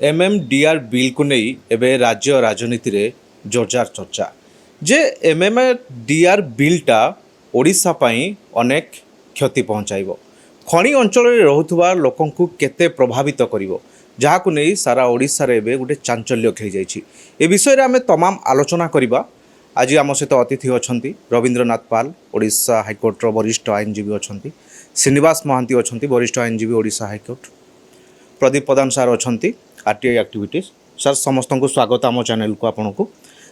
MMDR bill को नहीं एवं राज्य राजनीति रे जोरदार चर्चा जे एमएमडीआर बिलटा ओडिशा पाई अनेक क्षति पहुँचाइब खनि अंचल रोथुवा लोकंकु केते प्रभावित करिवो जहाकु नहीं सारा ओडिशा रे एबे गोटे चांचल्य खेली जाइछि ए विषय रे आमे तमाम आलोचना करिबा। आज आम सहित अतिथि अछंती रविंद्रनाथ पाल ओडिशा हाईकोर्टर वरिष्ठ आईनजीवी अछंती, श्रीनिवास महांती अछंती वरिष्ठ आईनजीवी ओडिशा हाईकोर्ट, प्रदीप प्रधान सार अछंती आरटीआई एक्टिविटीज सार समस्त को स्वागत आम चैनल को आपन को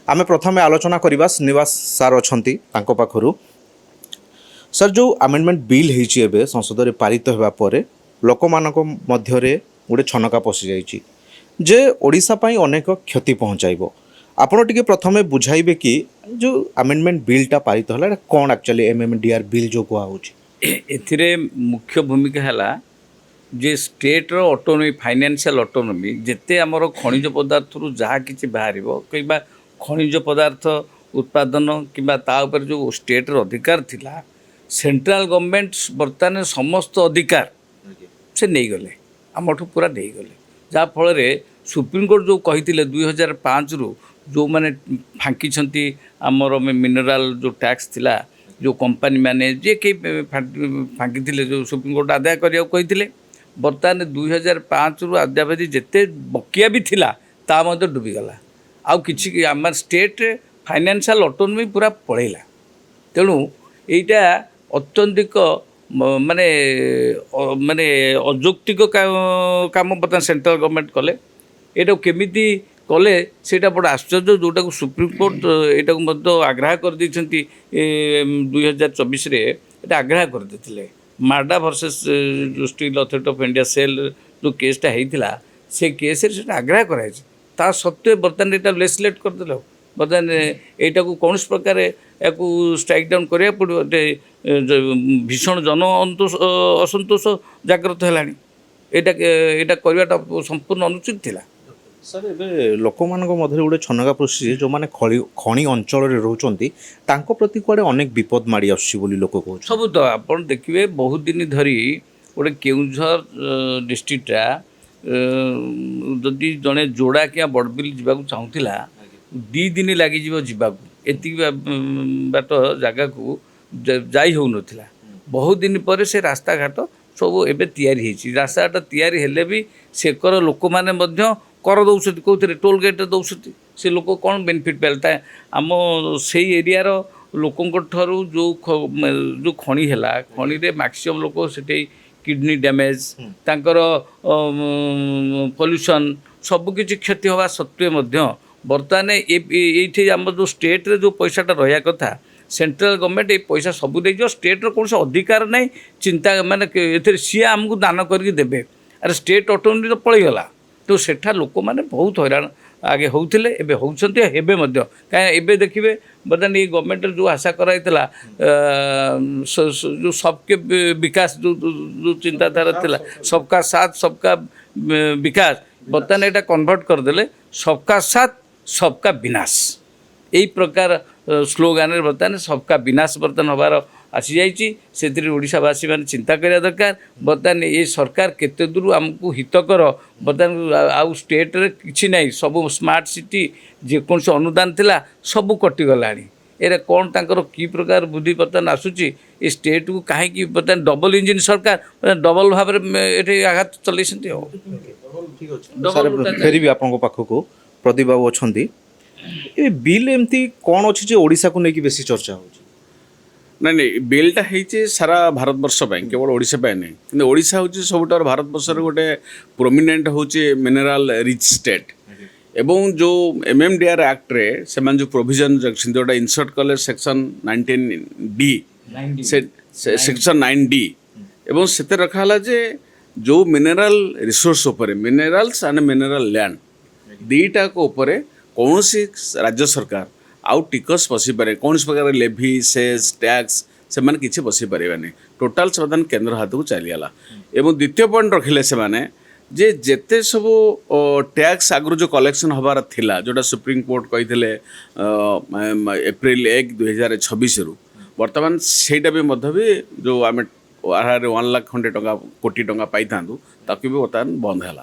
आम प्रथम आलोचना करवा। श्रीनिवास सार अछंती तांको पाखरु सर जो अमेंडमेंट बिल होइछि एबे संसद रे पारित हेबा परे लोक मानक मध्य रे गोटे छनका पशि जाइछि जे ओडिशा पाई अनेक क्षति पहुँचाइबो। आपण टिके प्रथमे बुझाइबे कि जो अमेंडमेंट बिलटा पारित होला कौन एक्चुअली एमएमडीआर बिल जो कुआ होछि एथिरे मुख्य भूमिका हैला जे स्टेट रो ऑटोनॉमी फाइनेंशियल ऑटोनॉमी जेते हमर खनिज पदार्थ रु जहा किछि बाहरिबो किबा खनिज पदार्थ उत्पादन किबा ता ऊपर जो स्टेट रो अधिकार थिला सेंट्रल गवर्नमेंट बर्तमान समस्त अधिकार से नहीं गले आमठू पूरा नहीं गले जहाँ फल सुप्रीम कोर्ट जो कही 2005 रु जो मैंने फांकी आमर मिनराल जो टैक्स थिला जो कंपनी मैंने जे कई फांकी थिले जो सुप्रीम कोर्ट आदाय करिया कही बर्तमान 2005 रु आद्यावधि जेते बकिया भी थिला ता मध्य डूबीगला आउ किछि आम स्टेट फाइनेंशियल ऑटोनॉमी पूरा पड़ेला। तेणु एटा अत्यंतिक माने माने अযৌক্তিक काम बर्तमान सेंट्रल गवर्नमेंट कले एटा केमिति कले सेटा बड़ आश्चर्य जोटा को सुप्रीम कोर्ट एटा को आग्रह कर दैछंती 2024 रे एटा आग्रह कर देथिले मार्डा वर्सेस जो Steel Authority of India SAIL जो केसटा होता से केस से आग्रह कराई ता सत्वे बर्तमान एटा लेजिस्लेट कर देलो बर्तमान एटा को कौन प्रकार या स्ट्राइक डाउन करिया पड़ो भीषण जन असंतोष जागृत है एटा करवाटा संपूर्ण अनुचित थिला। सर ए लोक मान मध्य गोटे छनका पशि जो मैंने खनि अंचल रोचंती तांको प्रति कुआडे अनेक विपद माड़ी आसछि बोली लोक कहू सब तो आपन देखिए बहुत दिन धरी गोटे केउझर डिस्ट्रिक्टा जदि जड़े जोड़ा क्या बड़बिल जावाक चाहूला 2 दिन लगी जावाक एति बाट जगह को जाई हो नथिला बहुत दिन पर से रास्ता घाट सब एबे तैयारी हेछि रास्ता घाट तैयारी हेले भी सेकर लोक माने मध्य कर दौर कौन टोल गेट दौर से लोक कौन बेनिफिट पाता आम से एरिया लोकों ठारू जो खनि है खनि रे मैक्सिमम लोक से किडनी डैमेज तांकर पॉल्यूशन सबकि क्षति हवा सत्वे बर्तमान ये आम जो स्टेट रे जो पैसाटा रहा कथा सेंट्रल गवर्नमेंट ये पैसा सब दे स्टेट कौन से अधिकार नहीं चिंता माने सी आमको दान करके देवे अरे स्टेट ऑटोनॉमी तो पलैगला तो सेठा लोक मैंने बहुत हैरान आगे होते एवं होती कहीं देखिए बर्तमान ये गवर्नमेंट जो आशा कराइला जो सबके विकास जो चिंताधारा थिला सबका साथ सबका विकास बर्तमान यहाँ कन्वर्ट करदे सबका साथ सबका विनाश यही प्रकार स्लोगान बर्तमान सबका विनाश बर्तमान हबार आसी जाइए ओडिशावासी मैंने चिंता करिया दरकार बर्तमान ये सरकार केते दूर आमको हितकर बर्तमान आउ स्टेट रे किछि नहीं सब स्मार्ट सिटी जेकोसी अनुदान थिला सब कटिगलानी एरा कौन तांकर की प्रकार बुद्धि बर्तमान आसूची ये स्टेट को कहीं बर्तमान डबल इंजिन सरकार डबल भाव में आघात चल फेर भी आपन पाखक प्रदीप बाबू अछंती ए बिल एमती कौन अच्छी जे ओडिशा को लेकिन बेसी चर्चा हो नहीं नहीं बिलटा होती सारा भारत वर्ष केवल ओडिशा नहीं कि ओडिशा हूँ सब भारत वर्ष गोटे प्रोमिनेंट हूँ मिनेराल रिच स्टेट एवं जो एमएमडीआर एक्ट रे से जो प्रोविजन जोटा इनसर्ट कले सेक्शन 19D सेक्शन 9D एवं से रखा जे जो मिनेराल रिसोर्स उपरे मिनेराल्स एंड मिनेराल लैंड दीटा को उपरे कौन सी राज्य सरकार आउ टिकस बसी पारे कौन प्रकार लेभी सेस टैक्स से माने किसी बसी पारे टोटाल समाधान केंद्र हाथ को चलीगला एवं द्वितीय पॉइंट रखिले से माने जे जेते सब टैक्स आगु जो कलेक्शन हबार थिला जोटा सुप्रीम कोर्ट कही एप्रिल 1 2026 रु बर्तमान सेटा भी जो आम 1 लाख खंडे टंका कोटी टंका पाई था ताकि भी बर्तमान बंद है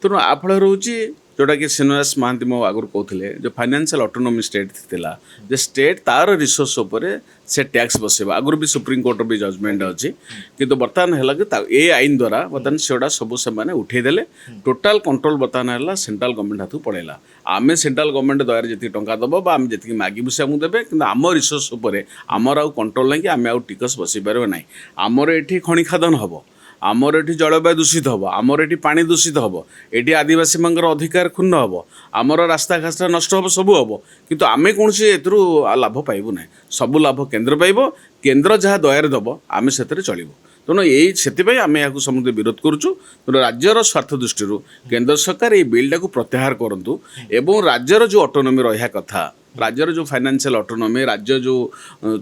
ତେଣୁ ଆ ଫଳରେ ହେଉଛି ଯେଉଁଟାକି ଶ୍ରୀନିବାସ ମହାନ୍ତି ମୋ ଆଗରୁ କହୁଥିଲେ ଯେଉଁ ଫାଇନାନ୍ସିଆଲ ଅଟୋନୋମି ଷ୍ଟେଟ୍ ଥିଲା ଯେ ଷ୍ଟେଟ୍ ତାର ରିସୋର୍ସ ଉପରେ ସେ ଟ୍ୟାକ୍ସ ବସେଇବ। ଆଗରୁ ବି ସୁପ୍ରିମକୋର୍ଟର ବି ଜଜମେଣ୍ଟ ଅଛି, କିନ୍ତୁ ବର୍ତ୍ତମାନ ହେଲା କି ଏ ଆଇନ ଦ୍ୱାରା ବର୍ତ୍ତମାନ ସେଗୁଡ଼ା ସବୁ ସେମାନେ ଉଠେଇଦେଲେ। ଟୋଟାଲ କଣ୍ଟ୍ରୋଲ ବର୍ତ୍ତମାନ ହେଲା ସେଣ୍ଟ୍ରାଲ ଗଭର୍ଣ୍ଣମେଣ୍ଟ ହାତକୁ ପଳେଇଲା। ଆମେ ସେଣ୍ଟ୍ରାଲ ଗଭର୍ଣ୍ଣମେଣ୍ଟ ଦୟାରେ ଯେତିକି ଟଙ୍କା ଦେବ ବା ଆମେ ଯେତିକି ମାଗିବୁ ସେ ଆମକୁ ଦେବେ, କିନ୍ତୁ ଆମ ରିସୋର୍ସ ଉପରେ ଆମର ଆଉ କଣ୍ଟ୍ରୋଲ ନାହିଁ କି ଆମେ ଆଉ ଟିକସ ବସେଇ ପାରିବା ନାହିଁ। ଆମର ଏଠି ଖଣି ଖାଦନ ହେବ, ଆମର ଏଠି ଜଳବାୟୁ ଦୂଷିତ ହେବ, ଆମର ଏଠି ପାଣି ଦୂଷିତ ହେବ, ଏଠି ଆଦିବାସୀମାନଙ୍କର ଅଧିକାର କ୍ଷୁଣ୍ଣ ହେବ, ଆମର ରାସ୍ତାଘାଟ ନଷ୍ଟ ହେବ, ସବୁ ହେବ, କିନ୍ତୁ ଆମେ କୌଣସି ଏଥିରୁ ଲାଭ ପାଇବୁ ନାହିଁ। ସବୁ ଲାଭ କେନ୍ଦ୍ର ପାଇବ, କେନ୍ଦ୍ର ଯାହା ଦୟାରେ ଦେବ ଆମେ ସେଥିରେ ଚଳିବୁ। ତେଣୁ ସେଥିପାଇଁ ଆମେ ଏହାକୁ ସମସ୍ତେ ବିରୋଧ କରୁଛୁ। ତେଣୁ ରାଜ୍ୟର ସ୍ୱାର୍ଥ ଦୃଷ୍ଟିରୁ କେନ୍ଦ୍ର ସରକାର ଏଇ ବିଲ୍ଟାକୁ ପ୍ରତ୍ୟାହାର କରନ୍ତୁ ଏବଂ ରାଜ୍ୟର ଯେଉଁ ଅଟୋନୋମି ରହିବା କଥା, ରାଜ୍ୟର ଯେଉଁ ଫାଇନାନ୍ସିଆଲ ଅଟୋନୋମି, ରାଜ୍ୟ ଯେଉଁ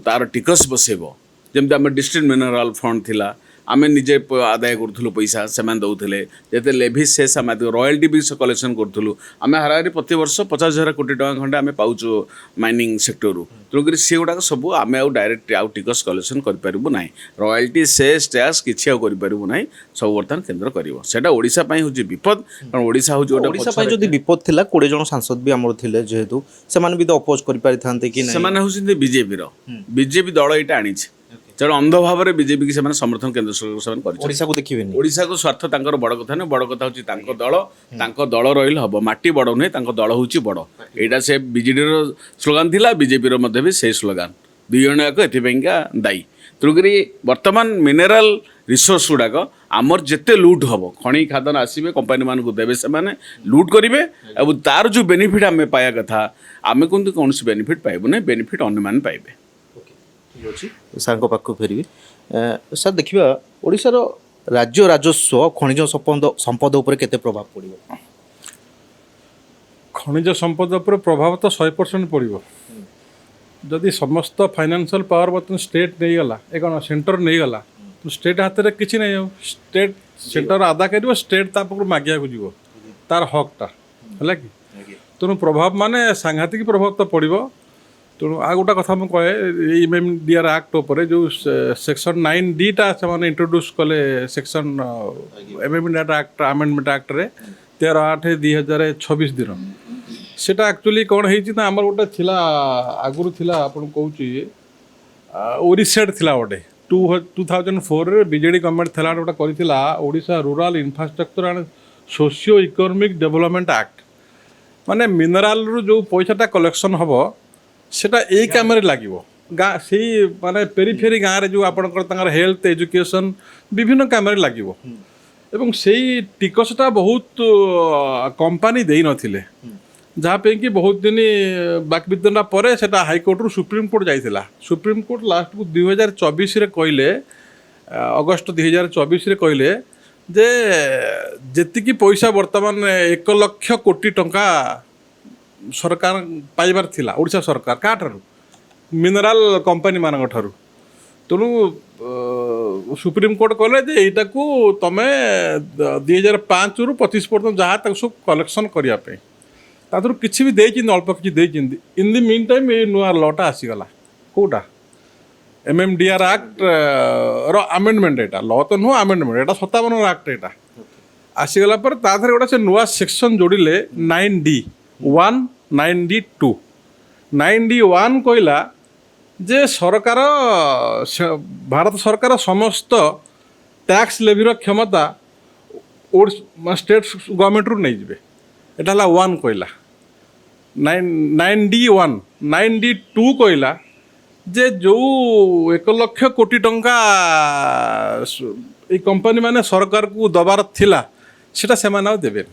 ତାର ଟିକସ ବସେଇବ, ଯେମିତି ଆମର ଡିଷ୍ଟ୍ରିକ୍ଟ ମିନେରାଲ ଫଣ୍ଡ ଥିଲା, ଆମେ ନିଜେ ଆଦାୟ କରୁଥିଲୁ ପଇସା, ସେମାନେ ଦେଉଥିଲେ। ଯେତେ ଲେଭି ସେସ୍ ଆମେ ରୟାଲ୍ଟି ବି କଲେକ୍ସନ୍ କରୁଥିଲୁ। ଆମେ ହାରାହାରି ପ୍ରତିବର୍ଷ 50,000 କୋଟି ଟଙ୍କା ଖଣ୍ଡେ ଆମେ ପାଉଛୁ ମାଇନିଂ ସେକ୍ଟରରୁ। ତେଣୁକରି ସେଗୁଡ଼ାକ ସବୁ ଆମେ ଆଉ ଡାଇରେକ୍ଟ ଆଉ ଟିକସ କଲେକ୍ସନ୍ କରିପାରିବୁ ନାହିଁ। ରୟାଲ୍ଟି ସେସ୍ ଟ୍ୟାକ୍ସ କିଛି ଆଉ କରିପାରିବୁ ନାହିଁ, ସବୁ ବର୍ତ୍ତମାନ କେନ୍ଦ୍ର କରିବ। ସେଇଟା ଓଡ଼ିଶା ପାଇଁ ହେଉଛି ବିପଦ, କାରଣ ଓଡ଼ିଶା ହେଉଛି ଗୋଟେ ଓଡ଼ିଶା ପାଇଁ ଯଦି ବିପଦ ଥିଲା 20 ଜଣ ସାଂସଦ ବି ଆମର ଥିଲେ, ଯେହେତୁ ସେମାନେ ବି ତ ଅପୋଜ କରିପାରିଥାନ୍ତେ କି ନାହିଁ। ସେମାନେ ହେଉଛନ୍ତି ବିଜେପି ଦଳ ଏଇଟା ଆଣିଛି। ତେଣୁ ଅନ୍ଧ ଭାବରେ ବିଜେପିକି ସେମାନେ ସମର୍ଥନ କେନ୍ଦ୍ର ସରକାର ସେମାନେ କରିଛନ୍ତି। ଓଡ଼ିଶାକୁ ଦେଖିବେନି। ଓଡ଼ିଶାକୁ ସ୍ୱାର୍ଥ ତାଙ୍କର ବଡ଼ କଥା ନୁହେଁ, ବଡ଼ କଥା ହେଉଛି ତାଙ୍କ ଦଳ ରହିଲେ ହେବ। ମାଟି ବଡ଼ ନୁହେଁ, ତାଙ୍କ ଦଳ ହେଉଛି ବଡ଼। ଏଇଟା ସେ ବିଜେଡ଼ିର ସ୍ଲୋଗାନ ଥିଲା, ବିଜେପିର ମଧ୍ୟ ବି ସେଇ ସ୍ଲୋଗାନ। ଦୁଇ ଜଣ ଯାକ ଏଥିପାଇଁକା ଦାୟୀ। ତେଣୁକରି ବର୍ତ୍ତମାନ ମିନେରାଲ ରିସୋର୍ସ ଗୁଡ଼ାକ ଆମର ଯେତେ ଲୁଟ୍ ହେବ, ଖଣି ଖାଦାନ ଆସିବେ, କମ୍ପାନୀମାନଙ୍କୁ ଦେବେ, ସେମାନେ ଲୁଟ୍ କରିବେ ଏବଂ ତାର ଯେଉଁ ବେନିଫିଟ୍ ଆମେ ପାଇବା କଥା, ଆମେ କିନ୍ତୁ କୌଣସି ବେନିଫିଟ୍ ପାଇବୁ ନାହିଁ, ବେନିଫିଟ୍ ଅନ୍ୟମାନେ ପାଇବେ। ଠିକ୍ ଅଛି, ସାର୍ଙ୍କ ପାଖକୁ ଫେରିବି। ସାର୍, ଦେଖିବା ଓଡ଼ିଶାର ରାଜ୍ୟ ରାଜସ୍ୱ ଖଣିଜ ସମ୍ପଦ ଉପରେ କେତେ ପ୍ରଭାବ ପଡ଼ିବ? ଖଣିଜ ସମ୍ପଦ ଉପରେ ପ୍ରଭାବ ତ 100% ପଡ଼ିବ। ଯଦି ସମସ୍ତ ଫାଇନାନ୍ସିଆଲ ପାୱାର ବର୍ତ୍ତମାନ ଷ୍ଟେଟ୍ ନେଇଗଲା, କ'ଣ ସେଣ୍ଟର ନେଇଗଲା, ତ ଷ୍ଟେଟ୍ ହାତରେ କିଛି ନାହିଁ। ଆଉ ସେଣ୍ଟର ଆଦା କରିବ, ଷ୍ଟେଟ୍ ତା ପାଖରୁ ମାଗିବାକୁ ଯିବ ତାର ହକ୍ଟା, ହେଲା କି? ତେଣୁ ପ୍ରଭାବ ମାନେ ସାଂଘାତିକ ପ୍ରଭାବ ତ ପଡ଼ିବ। ତେଣୁ ଆଉ ଗୋଟେ କଥା ମୁଁ କହେ, ଏଇ MMDR ଆକ୍ଟ ଉପରେ ଯେଉଁ ସେକ୍ସନ୍ 9D ସେମାନେ ଇଣ୍ଟ୍ରୋଡ୍ୟୁସ୍ କଲେ, ସେକ୍ସନ୍ MMDR ଆକ୍ଟ ଆମେଣ୍ଡମେଣ୍ଟ ଆକ୍ଟରେ 13/8/2026 ଦିନ। সেটা আকচুয়ালি କ'ଣ ହେଇଛି ନା, ଆମର ଗୋଟେ ଥିଲା ଆଗରୁ ଥିଲା, ଆପଣଙ୍କୁ କହୁଛି, ଓରିସେଟ୍ ଥିଲା ଗୋଟେ 2004ରେ ବିଜେଡ଼ି ଗଭର୍ଣ୍ଣମେଣ୍ଟ ଥିଲା, ଗୋଟେ କରିଥିଲା Odisha rural infrastructure and socio economic development act. ମାନେ ମିନେରାଲରୁ ଯେଉଁ ପଇସାଟା କଲେକ୍ସନ୍ ହେବ সেটা এই কামে লাগিব। গাঁ সেই মানে পেরিফেরি গাঁরে যে আপনার তাঁর হেলথ এজুকেশন বিভিন্ন কামে লাগিব এবং সেই টিকসটা বহুত কোম্পানি দেই নথিলে, যাহাপাইকি বহুত দিন বাকবিতণ্ডা পরে সেটা হাইকোর্টরু সুপ্রিমকোর্ট যাইছিলা। সুপ্রিমকোর্ট লাস্টକୁ 2024ରେ କହିଲେ, ଅଗଷ୍ଟ 2024ରେ କହିଲେ ଯେ ଯେତିକି ପଇସା ବର୍ତ୍ତମାନ 1 ଲକ୍ଷ କୋଟି ଟଙ୍କା ସରକାର ପାଇବାର ଥିଲା, ଓଡ଼ିଶା ସରକାର କାହାଠାରୁ? ମିନେରାଲ କମ୍ପାନୀମାନଙ୍କ ଠାରୁ। ତେଣୁ ସୁପ୍ରିମକୋର୍ଟ କହିଲେ ଯେ ଏଇଟାକୁ ତମେ 2005ରୁ 25% ଯାହା ତାକୁ ସବୁ କଲେକ୍ସନ୍ କରିବା ପାଇଁ, ତାଥିରୁ କିଛି ବି ଦେଇଛନ୍ତି, ଅଳ୍ପ କିଛି ଦେଇଛନ୍ତି। ଇନ୍ ଦି ମିନ୍ ଟାଇମ୍ ଏଇ ନୂଆ ଲଟା ଆସିଗଲା। କେଉଁଟା? MMDR actor amendment. ଏଇଟା ଲ ତ ନୁହଁ, ଆମେଣ୍ଡମେଣ୍ଟ। ଏଇଟା 57 ଆକ୍ଟ। ଏଇଟା ଆସିଗଲା ପରେ ତା ଦେହରେ ଗୋଟେ ସେ ନୂଆ ସେକ୍ସନ୍ ଯୋଡ଼ିଲେ 9D1 9D2। 9D1 କହିଲା ଯେ ସରକାର, ଭାରତ ସରକାର ସମସ୍ତ ট্যাক্স লেভির ক্ষমতা স্টেট গভর্নমেন্টরু নেইଯିବେ। এটা হল 1 কইলা। 9D1। 9D2 কইলা যে ଯେଉଁ 1 লক্ষ কোটি টঙ্কা এই কোম্পানি মানে সরকারକୁ দেবার ଥିଲା সেটা ସେମାନେ ଆଉ ଦେବେନି।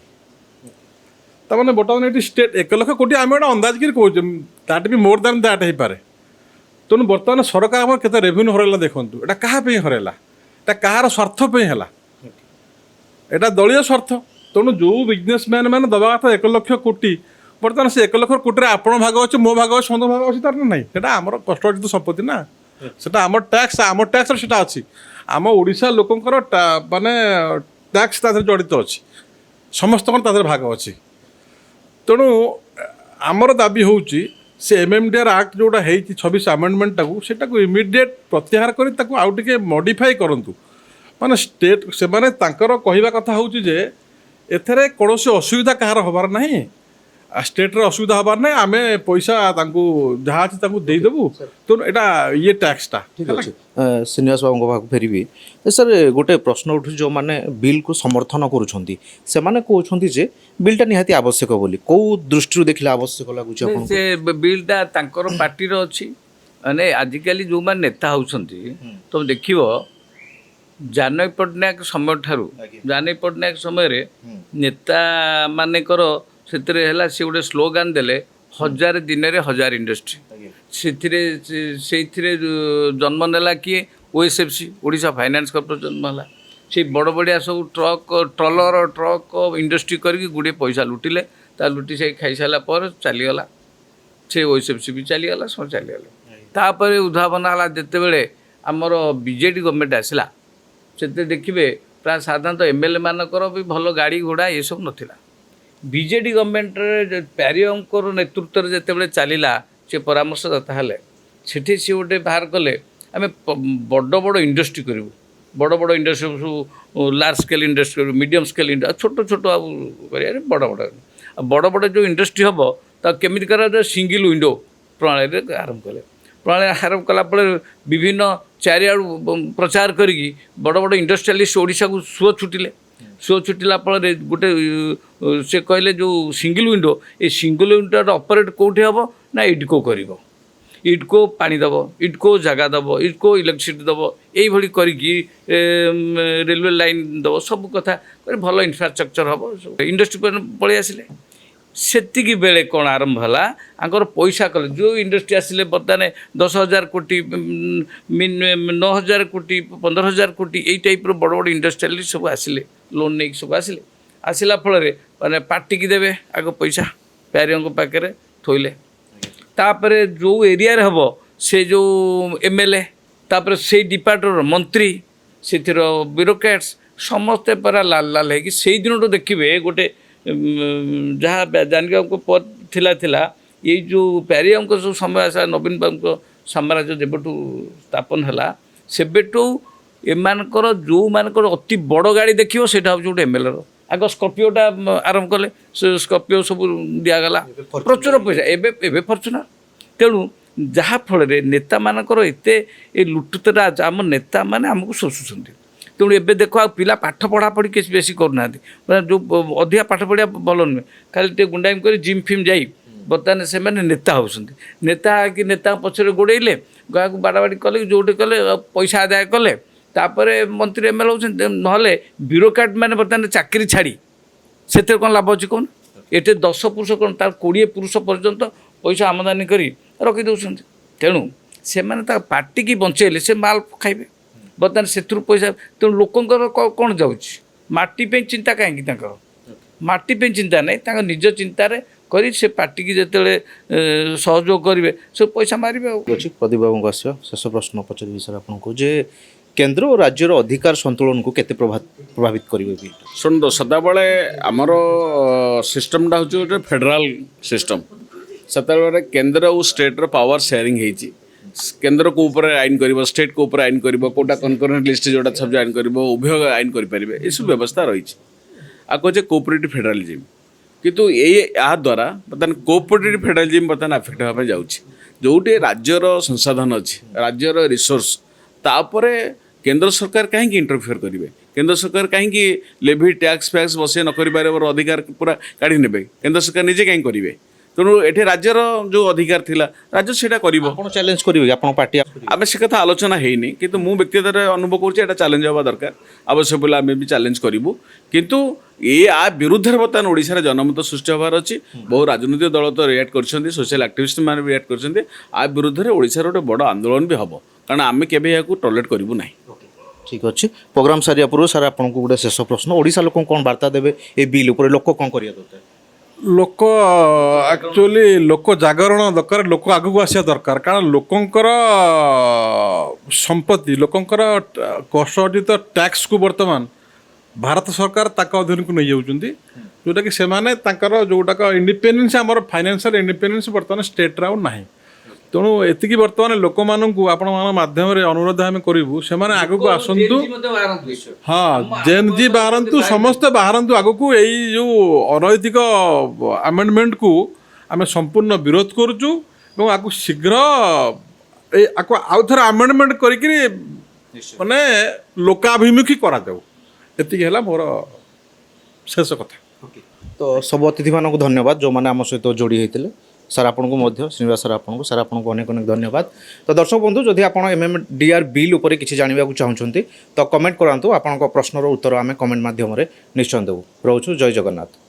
তার মানে বর্তমানে এটি স্টেট 1 লক্ষ কোটি আমি একটা અંદાજ করে কହୁଛୁ, that be more than that ହେଇପାରେ। ତେଣୁ ବର୍ତ୍ତମାନ ସରକାର ଆମର କେତେ ରେଭିନ୍ୟୁ ହରାଇଲା ଦେଖନ୍ତୁ। ଏଇଟା କାହା ପାଇଁ ହରାଇଲା? এটা কাହାର ସ୍ୱାର୍ଥ ପାଇଁ ହେଲା? এটা ଦଳୀୟ ସ୍ୱାର୍ଥ। ତେଣୁ ଯେଉଁ ବିଜନେସମ୍ୟାନ୍ ମାନେ ଦେବା କଥା 1 ଲକ୍ଷ କୋଟି, ବର୍ତ୍ତମାନ ସେ 1 ଲକ୍ଷ କୋଟିରେ ଆପଣ ଭାଗ ଅଛି, ମୋ ଭାଗ ଅଛି, ସମସ୍ତ ଭାଗ ଅଛି, ତାର ନାହିଁ। ସେଟା ଆମର କଷ୍ଟଅର୍ଜିତ ସମ୍ପତ୍ତି ନା, ସେଟା ଆମର ଟ୍ୟାକ୍ସରେ ସେଟା ଅଛି। ଆମ ଓଡ଼ିଶା ଲୋକଙ୍କର ମାନେ ଟ୍ୟାକ୍ସ ତା ଦେହରେ ଜଡ଼ିତ ଅଛି, ସମସ୍ତଙ୍କର ତା ଦେହରେ ଭାଗ ଅଛି। ତେଣୁ ଆମର ଦାବି ହେଉଛି ସେ MMDR ଆକ୍ଟ ଯେଉଁଟା ହେଇଛି 26 ଆମେଣ୍ଡମେଣ୍ଟଟାକୁ, ସେଟାକୁ ଇମିଡ଼ିଏଟ୍ ପ୍ରତ୍ୟାହାର କରି ତାକୁ ଆଉ ଟିକେ ମଡ଼ିଫାଇ କରନ୍ତୁ। ମାନେ ଷ୍ଟେଟ୍ ସେମାନେ ତାଙ୍କର କହିବା କଥା ହେଉଛି ଯେ ଏଥିରେ କୌଣସି ଅସୁବିଧା କାହାର ହେବାର ନାହିଁ, ଷ୍ଟେଟ୍ରେ ଅସୁବିଧା ହେବାର ନାହିଁ। ଆମେ ପଇସା ତାଙ୍କୁ ଯାହା ଅଛି ତାଙ୍କୁ ଦେଇଦେବୁ। ତେଣୁ ଏଇଟା ଇଏ ଟ୍ୟାକ୍ସଟା ଠିକ୍ ଅଛି। ଶ୍ରୀନିବାସ ବାବୁଙ୍କ ପାଖକୁ ଫେରିବି। ସାର୍ ଗୋଟେ ପ୍ରଶ୍ନ ଉଠୁଛି, ଯେଉଁମାନେ ବିଲ୍କୁ ସମର୍ଥନ କରୁଛନ୍ତି ସେମାନେ କହୁଛନ୍ତି ଯେ ବିଲ୍ଟା ନିହାତି ଆବଶ୍ୟକ ବୋଲି। କେଉଁ ଦୃଷ୍ଟିରୁ ଦେଖିଲେ ଆବଶ୍ୟକ ଲାଗୁଛି ଆପଣଙ୍କୁ? ସେ ବିଲ୍ଟା ତାଙ୍କର ପାର୍ଟିର ଅଛି। ମାନେ ଆଜିକାଲି ଯେଉଁମାନେ ନେତା ହେଉଛନ୍ତି ତୁମେ ଦେଖିବ ଜାନକୀ ପଟ୍ଟନାୟକ ସମୟଠାରୁ ଜାନକୀ ପଟ୍ଟନାୟକ ସମୟରେ ନେତା ମାନଙ୍କର ସେଥିରେ ହେଲା, ସେ ଗୋଟେ ସ୍ଲୋଗାନ ଦେଲେ 1000 ଦିନରେ 1000 ଇଣ୍ଡଷ୍ଟ୍ରି। ସେଇଥିରେ ଜନ୍ମ ନେଲା କିଏ? OSFC, ଓଡ଼ିଶା ଫାଇନାନ୍ସ କର୍ପୋରେସନ୍ ଜନ୍ମ ହେଲା। ସେଇ ବଡ଼ ବଡ଼ିଆ ସବୁ ଟ୍ରକ୍ ଇଣ୍ଡଷ୍ଟ୍ରି କରିକି ଗୁଡ଼ିଏ ପଇସା ଲୁଟିଲେ। ତା ଲୁଟି ସେ ଖାଇସାରିଲା ପରେ ଚାଲିଗଲା। ସେ OSFC ବି ଚାଲିଗଲା, ସବୁ ଚାଲିଗଲେ। ତାପରେ ଉଦ୍ଭାବନ ହେଲା ଯେତେବେଳେ ଆମର ବିଜେଡ଼ି ଗଭର୍ଣ୍ଣମେଣ୍ଟ ଆସିଲା, ସେଥିରେ ଦେଖିବେ ପ୍ରାୟ ସାଧାରଣତଃ MLA ମାନଙ୍କର ବି ଭଲ ଗାଡ଼ି ଘୋଡ଼ା ଏସବୁ ନଥିଲା। ବିଜେଡ଼ି ଗଭର୍ଣ୍ଣମେଣ୍ଟରେ ପ୍ୟାରିୟଙ୍କର ନେତୃତ୍ୱରେ ଯେତେବେଳେ ଚାଲିଲା, ସେ ପରାମର୍ଶଦାତା ହେଲେ, ସେଠି ସେ ଗୋଟେ ବାହାର କଲେ ଆମେ ବଡ଼ ବଡ଼ ଇଣ୍ଡଷ୍ଟ୍ରି କରିବୁ। ବଡ଼ ବଡ଼ ଇଣ୍ଡଷ୍ଟ୍ରି ସବୁ ଲାର୍ଜ ସ୍କେଲ୍ ଇଣ୍ଡଷ୍ଟ୍ରି କରିବୁ, ମିଡ଼ିୟମ୍ ସ୍କେଲ୍ ଇଣ୍ଡଷ୍ଟ୍ରି, ଛୋଟ ଛୋଟ ଆଉ କରିବାରେ ବଡ଼ ବଡ଼। ଆଉ ବଡ଼ ବଡ଼ ଯେଉଁ ଇଣ୍ଡଷ୍ଟ୍ରି ହେବ ତାକୁ କେମିତି କରାଯାଏ? ସିଙ୍ଗିଲ୍ ୱିଣ୍ଡୋ ପ୍ରଣାଳୀରେ ଆରମ୍ଭ କଲେ। ପ୍ରଣାଳୀ ଆରମ୍ଭ କଲା ପରେ ବିଭିନ୍ନ ଚାରିଆଡ଼ୁ ପ୍ରଚାର କରିକି ବଡ଼ ବଡ଼ ଇଣ୍ଡଷ୍ଟ୍ରିଆଲିଷ୍ଟ ଓଡ଼ିଶାକୁ ସୁଅ ଛୁଟିଲେ। ସୁଅ ଛୁଟିଲା ଫଳରେ ଗୋଟେ ସେ କହିଲେ ଯେଉଁ ସିଙ୍ଗିଲ୍ ୱିଣ୍ଡୋ, ଏ ସିଙ୍ଗିଲ୍ ୱିଣ୍ଡୋର ଅପରେଟ୍ କେଉଁଠି ହେବ ନା ଇଡ୍କୋ କରିବ। ଇଡ୍କୋ ପାଣି ଦେବ, ଇଡ୍କୋ ଜାଗା ଦେବ, ଇଡ୍କୋ ଇଲେକ୍ଟ୍ରିସିଟି ଦେବ, ଏଇଭଳି କରିକି ରେଲୱେ ଲାଇନ୍ ଦେବ, ସବୁ କଥା କରି ଭଲ ଇନଫ୍ରାଷ୍ଟ୍ରକ୍ଚର ହେବ। ଇଣ୍ଡଷ୍ଟ୍ରି ପଳେଇ ଆସିଲେ। ସେତିକି ବେଳେ କ'ଣ ଆରମ୍ଭ ହେଲା, ଆଙ୍କର ପଇସା କଲେ। ଯେଉଁ ଇଣ୍ଡଷ୍ଟ୍ରି ଆସିଲେ ବର୍ତ୍ତମାନ 10,000 କୋଟି, 9,000 କୋଟି, 15,000 କୋଟି, ଏଇ ଟାଇପ୍ର ବଡ଼ ବଡ଼ ଇଣ୍ଡଷ୍ଟ୍ରିଆଲିଷ୍ଟ ସବୁ ଆସିଲେ, ଲୋନ୍ ନେଇକି ସବୁ ଆସିଲେ। ଆସିଲା ଫଳରେ ମାନେ ପାର୍ଟିକି ଦେବେ ଆଗ ପଇସା, ପ୍ୟାରିୟଙ୍କ ପାଖରେ ଥୋଇଲେ। ତାପରେ ଯେଉଁ ଏରିଆରେ ହେବ ସେ ଯେଉଁ MLA, ତାପରେ ସେଇ ଡିପାର୍ଟମେଣ୍ଟର ମନ୍ତ୍ରୀ, ସେଥିର ବ୍ୟୁରୋକ୍ରାଟ୍ସ ସମସ୍ତେ ପୁରା ଲାଲ ଲାଲ ହେଇକି ସେଇ ଦିନଠୁ ଦେଖିବେ ଗୋଟେ ଯାହା ଜାନକୀବାବୁଙ୍କ ଥିଲା ଏଇ ଯେଉଁ ପ୍ୟାରିୟଙ୍କ ଯେଉଁ ସମୟ ଆସିଲା, ନବୀନ ବାବୁଙ୍କ ସାମ୍ରାଜ୍ୟ ଯେବେଠୁ ସ୍ଥାପନ ହେଲା, ସେବେଠୁ ଏମାନଙ୍କର ଯେଉଁମାନଙ୍କର ଅତି ବଡ଼ ଗାଡ଼ି ଦେଖିବ ସେଇଟା ହେଉଛି ଗୋଟେ MLAର। ଆଗ ସ୍କର୍ପିଓଟା ଆରମ୍ଭ କଲେ, ସେ ସ୍କର୍ପିଓ ସବୁ ଦିଆଗଲା, ପ୍ରଚୁର ପଇସା। ଏବେ ଫର୍ଚୁନର। ତେଣୁ ଯାହାଫଳରେ ନେତାମାନଙ୍କର ଏତେ ଏ ଲୁଟୁତରା, ଆମ ନେତାମାନେ ଆମକୁ ଶୋଷୁଛନ୍ତି। ତେଣୁ ଏବେ ଦେଖ ଆଉ ପିଲା ପାଠ ପଢ଼ାପଢ଼ି କିଛି ବେଶୀ କରୁନାହାନ୍ତି। ମାନେ ଯେଉଁ ଅଧିକା ପାଠ ପଢ଼ିବା ଭଲ ନୁହେଁ, ଖାଲି ଟିକେ ଗୁଣ୍ଡାମି କରି ଜିମ୍ ଫିମ୍ ଯାଇ ବର୍ତ୍ତମାନ ସେମାନେ ନେତା ହେଉଛନ୍ତି। ନେତା ପଛରେ ଗୋଡ଼େଇଲେ, ଗାଁକୁ ବାଡ଼ାବାଡ଼ି କଲେ, ଯେଉଁଠି କଲେ ପଇସା ଆଦାୟ କଲେ, ତାପରେ ମନ୍ତ୍ରୀ MLA ହେଉଛନ୍ତି। ନହେଲେ ବ୍ୟୁରୋକ୍ରାଟ୍ ମାନେ ବର୍ତ୍ତମାନ ଚାକିରି ଛାଡ଼ି ସେଥିରେ କ'ଣ ଲାଭ ଅଛି କହୁନ? ଏଠି 10 ପୁରୁଷ କ'ଣ, ତାର 20 ପୁରୁଷ ପର୍ଯ୍ୟନ୍ତ ପଇସା ଆମଦାନୀ କରି ରଖିଦେଉଛନ୍ତି। ତେଣୁ ସେମାନେ ତା ପାର୍ଟିକି ବଞ୍ଚେଇଲେ ସେ ମାଲ ଖାଇବେ ବର୍ତ୍ତମାନ ସେଥିରୁ ପଇସା। ତେଣୁ ଲୋକଙ୍କର କ'ଣ ଯାଉଛି? ମାଟି ପାଇଁ ଚିନ୍ତା କାହିଁକି ତାଙ୍କର? ମାଟି ପାଇଁ ଚିନ୍ତା ନାହିଁ, ତାଙ୍କ ନିଜ ଚିନ୍ତାରେ କରି ସେ ପାର୍ଟିକି ଯେତେବେଳେ ସହଯୋଗ କରିବେ ସେ ପଇସା ମାରିବେ। ଆଉ ଅଛି ପ୍ରଦୀପ ବାବୁଙ୍କୁ ଆସିବା। ଶେଷ ପ୍ରଶ୍ନ ପଚାରିବି ସାର୍ ଆପଣଙ୍କୁ, ଯେ କେନ୍ଦ୍ର ଓ ରାଜ୍ୟର ଅଧିକାର ସନ୍ତୁଳନକୁ କେତେ ପ୍ରଭାବିତ କରିବେ ବିଲ୍? ଶୁଣନ୍ତୁ, ସଦାବେଳେ ଆମର ସିଷ୍ଟମଟା ହେଉଛି ଗୋଟେ ଫେଡେରାଲ ସିଷ୍ଟମ। ସେତେବେଳେ କେନ୍ଦ୍ର ଆଉ ଷ୍ଟେଟ୍ର ପାୱାର ସେୟାରିଂ ହେଇଛି। କେନ୍ଦ୍ର କେଉଁ ଉପରେ ଆଇନ କରିବ, ଷ୍ଟେଟ୍ କେଉଁ ଉପରେ ଆଇନ କରିବ, କେଉଁଟା କନକରେଣ୍ଟ ଲିଷ୍ଟ ଯେଉଁଟା ସବୁ ଆଇନ କରିବ, ଉଭୟ ଆଇନ କରିପାରିବେ, ଏସବୁ ବ୍ୟବସ୍ଥା ରହିଛି। ଆଉ କହୁଛେ କୋଅପରେଟିଭ୍ ଫେଡେରାଲିଜିମ୍। କିନ୍ତୁ ଏହା ଦ୍ୱାରା ବର୍ତ୍ତମାନ କୋଅପରେଟିଭ୍ ଫେଡେରାଲିଜିମ୍ ବର୍ତ୍ତମାନ ଆଫେକ୍ଟ ହେବା ପାଇଁ ଯାଉଛି। ଯେଉଁଠି ରାଜ୍ୟର ସଂସାଧନ ଅଛି, ରାଜ୍ୟର ରିସୋର୍ସ, ତାପରେ କେନ୍ଦ୍ର ସରକାର କାହିଁକି ଇଣ୍ଟରଫିୟର କରିବେ? କେନ୍ଦ୍ର ସରକାର କାହିଁକି ଲେଭି ଟ୍ୟାକ୍ସ ଫ୍ୟାକ୍ସ ବସେଇ ନ କରିପାରିବାର ଅଧିକାର ପୁରା କାଢ଼ି ନେବେ? କେନ୍ଦ୍ର ସରକାର ନିଜେ କାହିଁକି କରିବେ? ତେଣୁ ଏଠି ରାଜ୍ୟର ଯେଉଁ ଅଧିକାର ଥିଲା, ରାଜ୍ୟ ସେଇଟା କରିବ। ଆପଣ ଚ୍ୟାଲେଞ୍ଜ କରିବେ କି ଆପଣ ପାର୍ଟି? ଆମେ ସେ କଥା ଆଲୋଚନା ହେଇନି, କିନ୍ତୁ ମୁଁ ବ୍ୟକ୍ତିଗତ ଅନୁଭବ କରୁଛି ଏଇଟା ଚ୍ୟାଲେଞ୍ଜ ହେବା ଦରକାର। ଆବଶ୍ୟକ ବୋଲେ ଆମେ ବି ଚ୍ୟାଲେଞ୍ଜ କରିବୁ। କିନ୍ତୁ ବିରୁଦ୍ଧରେ ବର୍ତ୍ତମାନ ଓଡ଼ିଶାରେ ଜନମତ ସୃଷ୍ଟି ହେବାର ଅଛି। ବହୁ ରାଜନୈତିକ ଦଳ ତ ରିଆକ୍ଟ କରିଛନ୍ତି, ସୋସିଆଲ ଆକ୍ଟିଭିଷ୍ଟ ମାନେ ବି ରିଆକ୍ଟ କରିଛନ୍ତି। ବିରୁଦ୍ଧରେ ଓଡ଼ିଶାର ଗୋଟେ ବଡ଼ ଆନ୍ଦୋଳନ ବି ହେବ, କାରଣ ଆମେ କେବେ ଏହାକୁ ଟଲେଟ୍ କରିବୁ ନାହିଁ। ଠିକ୍ ଅଛି। ପ୍ରୋଗ୍ରାମ ସାରିବା ପୂର୍ବରୁ ସାର୍ ଆପଣଙ୍କୁ ଗୋଟେ ଶେଷ ପ୍ରଶ୍ନ, ଓଡ଼ିଶା ଲୋକଙ୍କୁ କ'ଣ ବାର୍ତ୍ତା ଦେବେ ଏ ବିଲ୍ ଉପରେ? ଲୋକ କ'ଣ କରିବା ଦରକାର? ଲୋକ ଆକ୍ଚୁଆଲି ଲୋକ ଜାଗରଣ ଦରକାର, ଲୋକ ଆଗକୁ ଆସିବା ଦରକାର। କାରଣ ଲୋକଙ୍କର ସମ୍ପତ୍ତି, ଲୋକଙ୍କର କଷ୍ଟ ଅର୍ଜିତ ଟ୍ୟାକ୍ସକୁ ବର୍ତ୍ତମାନ ଭାରତ ସରକାର ତାଙ୍କ ଅଧୀନକୁ ନେଇଯାଉଛନ୍ତି, ଯେଉଁଟାକି ସେମାନେ ତାଙ୍କର ଯେଉଁଟାକ ଇଣ୍ଡିପେଣ୍ଡେନ୍ସ, ଆମର ଫାଇନାନ୍ସିଆଲ ଇଣ୍ଡିପେଣ୍ଡେନ୍ସ ବର୍ତ୍ତମାନ ଷ୍ଟେଟ୍ରେ ଆଉ ନାହିଁ। ତେଣୁ ଏତିକି ବର୍ତ୍ତମାନ ଲୋକମାନଙ୍କୁ ଆପଣମାନଙ୍କ ମାଧ୍ୟମରେ ଅନୁରୋଧ ଆମେ କରିବୁ ସେମାନେ ଆଗକୁ ଆସନ୍ତୁ। ହଁ ଜେନ୍ଜି ବାହାରନ୍ତୁ ସମସ୍ତେ ବାହାରନ୍ତୁ ଆଗକୁ। ଏଇ ଯେଉଁ ଅନୈତିକ ଆମେଣ୍ଡମେଣ୍ଟକୁ ଆମେ ସମ୍ପୂର୍ଣ୍ଣ ବିରୋଧ କରୁଛୁ ଏବଂ ଆକୁ ଶୀଘ୍ର ଆକୁ ଆଉ ଥରେ ଆମେଣ୍ଡମେଣ୍ଟ କରିକିରି ମାନେ ଲୋକାଭିମୁଖୀ କରାଯାଉ। ଏତିକି ହେଲା ମୋର ଶେଷ କଥା। ତ ସବୁ ଅତିଥିମାନଙ୍କୁ ଧନ୍ୟବାଦ ଯେଉଁମାନେ ଆମ ସହିତ ଯୋଡ଼ି ହୋଇଥିଲେ। ସାର୍ ଆପଣଙ୍କୁ ମଧ୍ୟ ଶ୍ରୀନିବାସ ସାର୍ ଆପଣଙ୍କୁ ଅନେକ ଅନେକ ଧନ୍ୟବାଦ। ତ ଦର୍ଶକ ବନ୍ଧୁ ଯଦି ଆପଣ MMDR ବିଲ୍ ଉପରେ କିଛି ଜାଣିବାକୁ ଚାହୁଁଛନ୍ତି ତ କମେଣ୍ଟ କରନ୍ତୁ। ଆପଣଙ୍କ ପ୍ରଶ୍ନର ଉତ୍ତର ଆମେ କମେଣ୍ଟ ମାଧ୍ୟମରେ ନିଶ୍ଚୟ ଦେବୁ। ରହୁଛୁ। ଜୟ ଜଗନ୍ନାଥ।